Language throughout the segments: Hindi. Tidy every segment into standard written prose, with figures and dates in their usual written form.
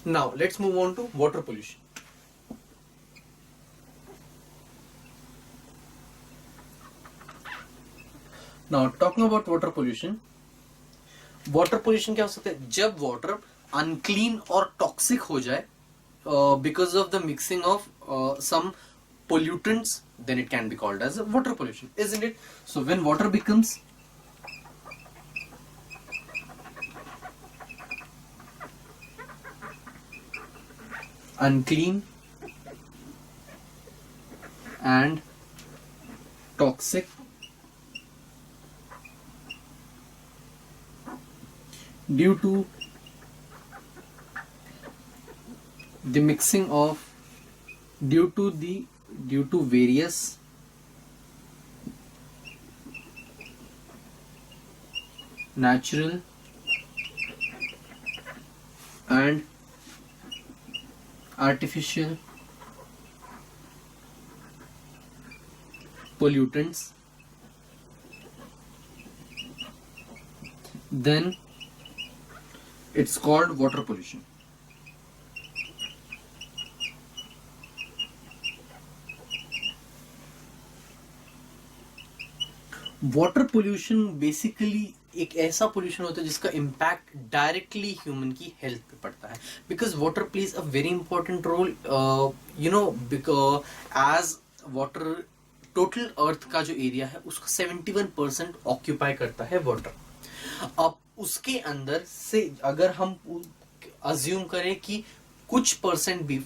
Now let's move on to water pollution. Now talking about water pollution क्या हो सकता है जब वाटर अनक्लीन और टॉक्सिक हो जाए because of the mixing of some pollutants, then it can be called as water pollution, isn't it? So when water becomes unclean and toxic due to the mixing of due to various natural and artificial pollutants, then it's called water pollution. Water pollution basically एक ऐसा पोल्यूशन होता है जिसका इम्पैक्ट डायरेक्टली ह्यूमन की हेल्थ पे पड़ता है, because water plays a very important role, because as water total earth का जो एरिया है उसका 71% ऑक्यूपाई करता है वाटर. अब उसके अंदर से अगर हम अज्यूम करें कि कुछ परसेंट भी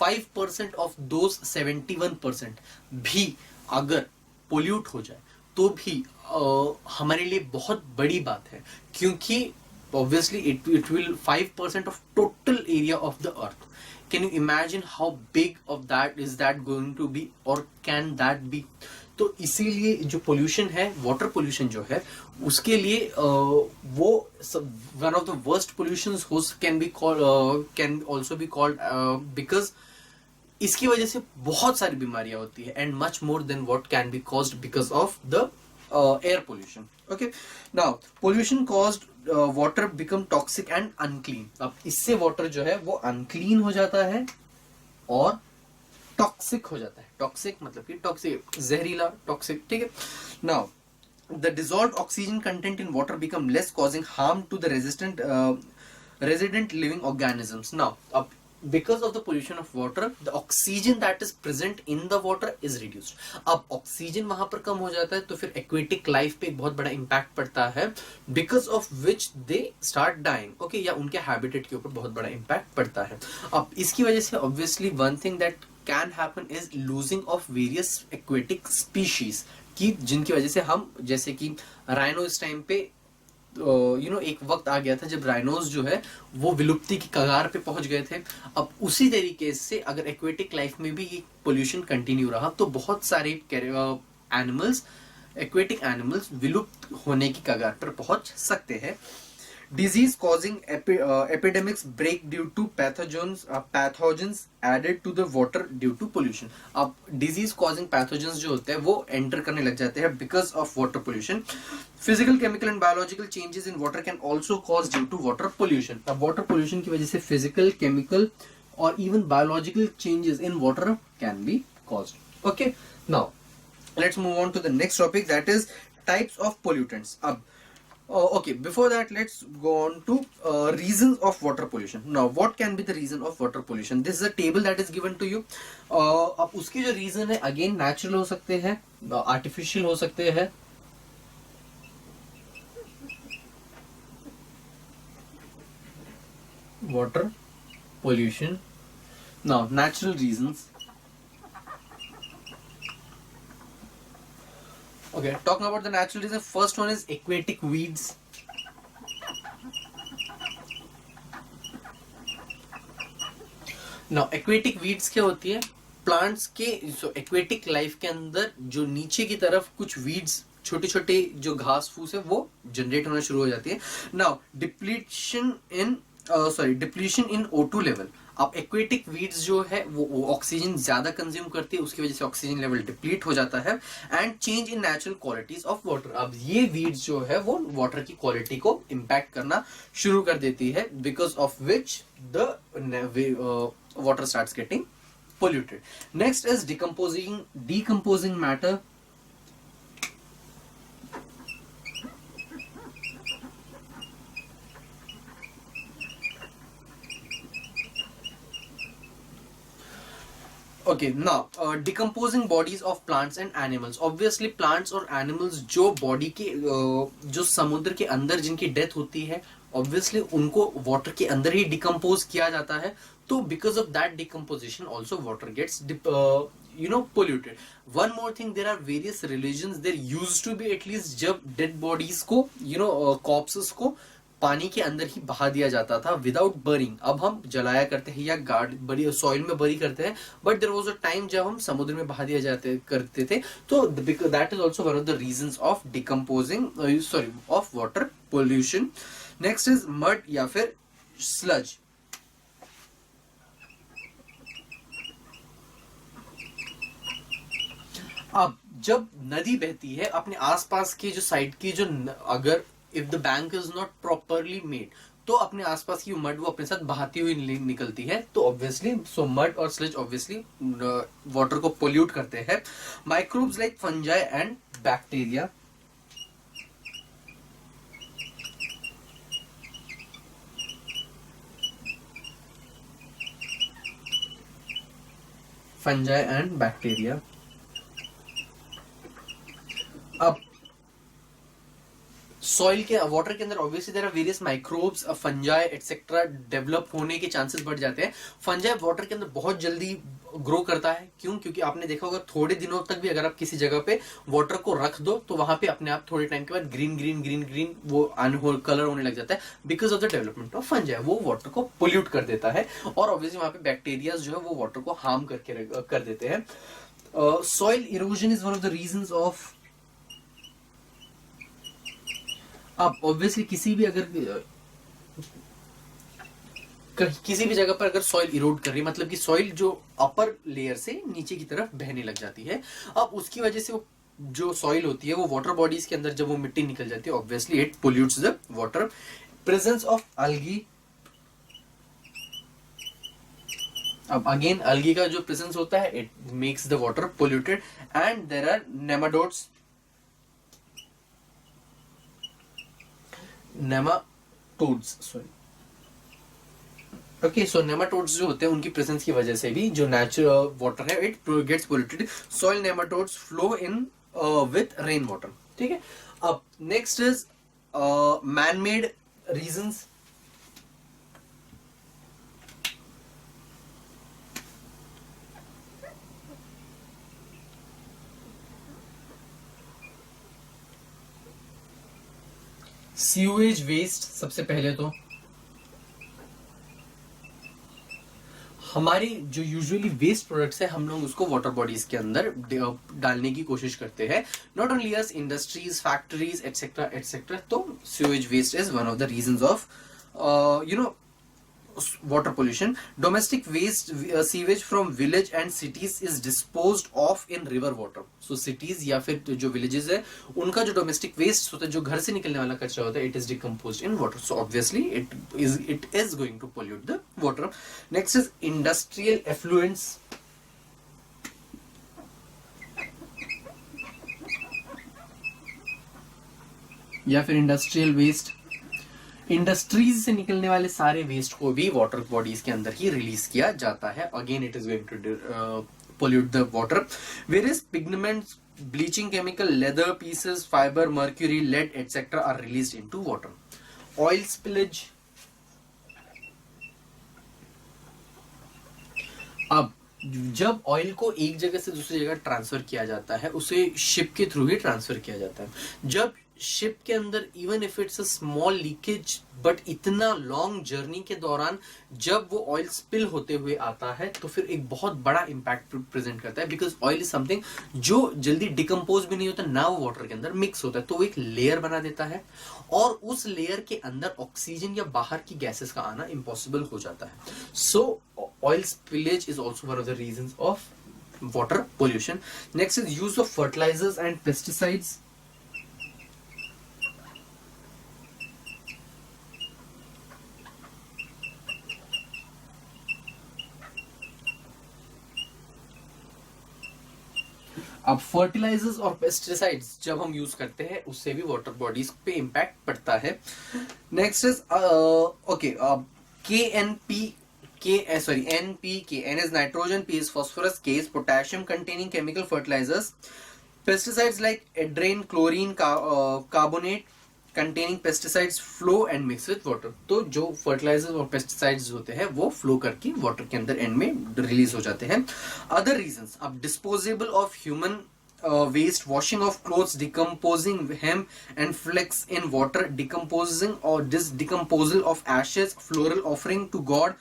5% ऑफ दोज 71% भी अगर पोल्यूट हो जाए तो भी हमारे लिए बहुत बड़ी बात है, क्योंकि obviously it will 5% of total area of the earth. Can you imagine how big of that is that going to be, और कैन दैट बी? तो इसीलिए जो पोल्यूशन है, वाटर पोल्यूशन जो है, उसके लिए वो one of the worst pollutions can also be called, because इसकी वजह से बहुत सारी बीमारियां होती है, and much more than what can be caused because of the air pollution. Okay, now pollution caused water become toxic and unclean. अब इससे वाटर जो है वो अनक्लीन हो जाता है और टॉक्सिक हो जाता है. टॉक्सिक मतलब कि टॉक्सिक, जहरीला, टॉक्सिक, ठीक है. Now the dissolved oxygen content in water become less, causing harm to the resident living organisms. Now because of the pollution of water, the oxygen that is present in the water is reduced. अब ऑक्सीजन वहां पर कम हो जाता है तो फिर एक्वेटिक लाइफ पे एक बहुत बड़ा इम्पैक्ट पड़ता है, because of which they start dying. Okay, या उनके हैबिटेट के ऊपर बहुत बड़ा इम्पैक्ट पड़ता है. अब इसकी वजह से obviously one thing that can happen is losing of various aquatic species, की जिनकी वजह से हम, जैसे कि राइनो इस टाइम पे एक वक्त आ गया था जब राइनोज जो है वो विलुप्ति की कगार पे पहुंच गए थे. अब उसी तरीके से अगर एक्वेटिक लाइफ में भी ये पोल्यूशन कंटिन्यू रहा तो बहुत सारे एनिमल्स, एक्वेटिक एनिमल्स विलुप्त होने की कगार पर पहुंच सकते हैं. Disease causing epidemics break due to pathogens added to the water due to pollution. अब disease causing pathogens जो होते हैं वो enter करने लग जाते हैं because of water pollution. Physical, chemical and biological changes in water can also cause due to water pollution. अब water pollution की वजह से physical, chemical और even biological changes in water can be caused. Okay, now let's move on to the next topic, that is types of pollutants. अब okay, before that let's go on to reasons of water pollution. Now what can be the reason of water pollution? This is a table that is given to you. अब उसकी जो reason है again natural हो सकते हैं, artificial हो सकते हैं, water pollution. Now natural reasons. Okay, talking about the natural reason, first one is aquatic weeds. Now aquatic weeds क्या होती है? प्लांट्स के एक्वेटिक लाइफ के अंदर जो नीचे की तरफ कुछ वीड्स, छोटे छोटे जो घास फूस है वो जनरेट होना शुरू हो जाती है. नाउ डिप्लीशन इन सॉरी डिप्लीशन इन O2 लेवल। अब एक्वेटिक वीड्स जो है वो ऑक्सीजन ज्यादा कंज्यूम करती है, उसकी वजह से ऑक्सीजन लेवल डिप्लीट हो जाता है। And change in natural qualities of water, अब ये वीड्स जो है वो वाटर की क्वालिटी को इम्पैक्ट करना शुरू कर देती है, because of which the water starts getting polluted. Next is decomposing matter. Okay, now decomposing bodies of plants and animals. Obviously plants और animals जो body के जो समुद्र के अंदर जिनकी डेथ होती है, obviously उनको water के अंदर ही decompose किया जाता है, तो because of that decomposition also water gets polluted. One more thing, there are various religions, there used to be at least जब dead bodies को corpses को पानी के अंदर ही बहा दिया जाता था विदाउट बरिंग, अब हम जलाया करते हैं या गार्ड बड़ी सॉइल में बरी करते हैं, but there was a time जब हम समुद्र में बहा दिया करते थे, तो that is also one of the reasons of decomposing of water pollution. Next is mud या फिर स्लज. अब जब नदी बहती है अपने आसपास के जो साइड की जो अगर if the bank is not properly made, तो अपने आसपास की मड वो अपने साथ बहाती हुई निकलती है, तो ऑब्वियसली सो मड और स्लज ऑब्वियसली वाटर को पोल्यूट करते हैं. Microbes like fungi and bacteria. Fungi and bacteria. अब सॉइल के वाटर के अंदर obviously there are various microbes, fungi etcetera develop होने के चांसेस बढ़ जाते हैं. फंजाई वाटर के अंदर बहुत जल्दी ग्रो करता है, क्यों? क्योंकि आपने देखा होगा थोड़े दिनों तक भी अगर आप किसी जगह पे वाटर को रख दो तो वहां पे अपने आप थोड़े टाइम के बाद ग्रीन ग्रीन ग्रीन ग्रीन वो कलर होने लग जाता है, because of the development of fungi. वो वाटर को पोल्यूट कर देता है और ऑब्वियसली वहां पे बैक्टीरिया जो है वो वाटर को हार्म कर देते हैं. Soil erosion is one of the reasons of. अब ऑब्वियसली किसी भी जगह पर अगर सॉइल इरोड कर रही है, मतलब कि सॉइल जो अपर लेयर से नीचे की तरफ बहने लग जाती है, अब उसकी वजह से वो जो सॉइल होती है वो वाटर बॉडीज के अंदर जब वो मिट्टी निकल जाती है, obviously it pollutes the water. Presence of algae. अब अगेन अल्गी का जो प्रेजेंस होता है it makes the water polluted. And there are nematodes. Nematodes जो होते हैं उनकी प्रेजेंस की वजह से भी जो नेचुरल वाटर है it gets polluted. Soil nematodes flow in with rain water. ठीक है. अब next is man made reasons. Sewage waste. सबसे पहले तो हमारी जो यूजुअली वेस्ट प्रोडक्ट्स है हम लोग उसको वाटर बॉडीज के अंदर डालने की कोशिश करते हैं. Not only us, industries, factories etcetera etcetera. तो sewage waste is one of the reasons of water pollution. Domestic waste, sewage from village and cities is disposed of in river water. So cities या फिर जो villages है उनका जो domestic waste होता है, जो घर से निकलने वाला कचरा होता है, it is decomposed in water. So obviously it is going to pollute the water. Next is industrial effluents. या फिर इंडस्ट्रियल वेस्ट. इंडस्ट्रीज से निकलने वाले सारे वेस्ट को भी वाटर बॉडीज के अंदर ही रिलीज किया जाता है. Again it is going to pollute the water. Various pigments, bleaching chemical, leather pieces, fibre, mercury, lead etcetera are released into water. Oil spillage. अब जब ऑयल को एक जगह से दूसरी जगह ट्रांसफर किया जाता है उसे शिप के थ्रू ही ट्रांसफर किया जाता है. जब शिप के अंदर even if it's a small leakage, but इतना लॉन्ग जर्नी के दौरान जब वो ऑयल स्पिल होते हुए आता है तो फिर एक बहुत बड़ा इम्पैक्ट प्रेजेंट करता है, बिकॉज ऑयल इज समथिंग जो जल्दी डिकम्पोज भी नहीं होता ना, वो वाटर के अंदर मिक्स होता है, तो वो एक लेयर बना देता है और उस लेयर के अंदर ऑक्सीजन या बाहर की गैसेस का आना इम्पॉसिबल हो जाता है. सो oil spillage is also one of the reasons of water pollution. Next is use of fertilizers and pesticides. अब फर्टिलाइजर्स और पेस्टिसाइड्स जब हम यूज करते हैं उससे भी वाटर बॉडीज पे इम्पैक्ट पड़ता है. Next is okay, KNP NPK. N is nitrogen, P is phosphorus, K is potassium containing chemical fertilizers. Pesticides like adrene, chlorine, carbonate containing pesticides flow and mix with water. तो जो fertilizers और pesticides होते हैं वो flow करके water के अंदर end में release हो जाते हैं. Other reasons, अब disposable of human waste, washing of clothes, decomposing hemp and flax in water, decomposing or discomposal of ashes, floral offering to God,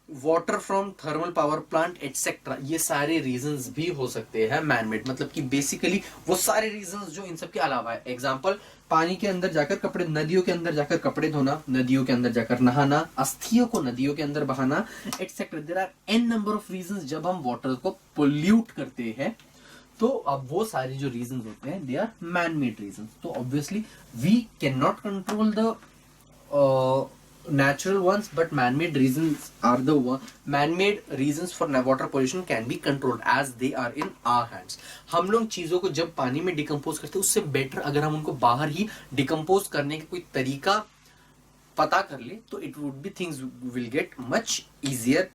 water from thermal power plant etcetera, ये सारे रीजंस भी हो सकते हैं मैनमेड. मतलब कि बेसिकली वो सारे रीजंस जो इन सब के अलावा है. एग्जांपल, पानी के अंदर जाकर कपड़े, नदियों के अंदर जाकर कपड़े धोना, नदियों के अंदर जाकर नहाना, अस्थियों को नदियों के अंदर बहाना etcetera. There are an number of reasons जब हम वाटर को पोल्यूट करते हैं. तो अब वो सारे जो रीजंस होते हैं they are man made reasons. तो obviously we can not control the natural ones, but man-made reasons are the man-made reasons for water pollution can be controlled as they are in our hands. हम लोग चीजों को जब पानी में डिकम्पोज करते हैं उससे बेटर अगर हम उनको बाहर ही डिकम्पोज करने का कोई तरीका पता कर ले तो it would be things will get much easier.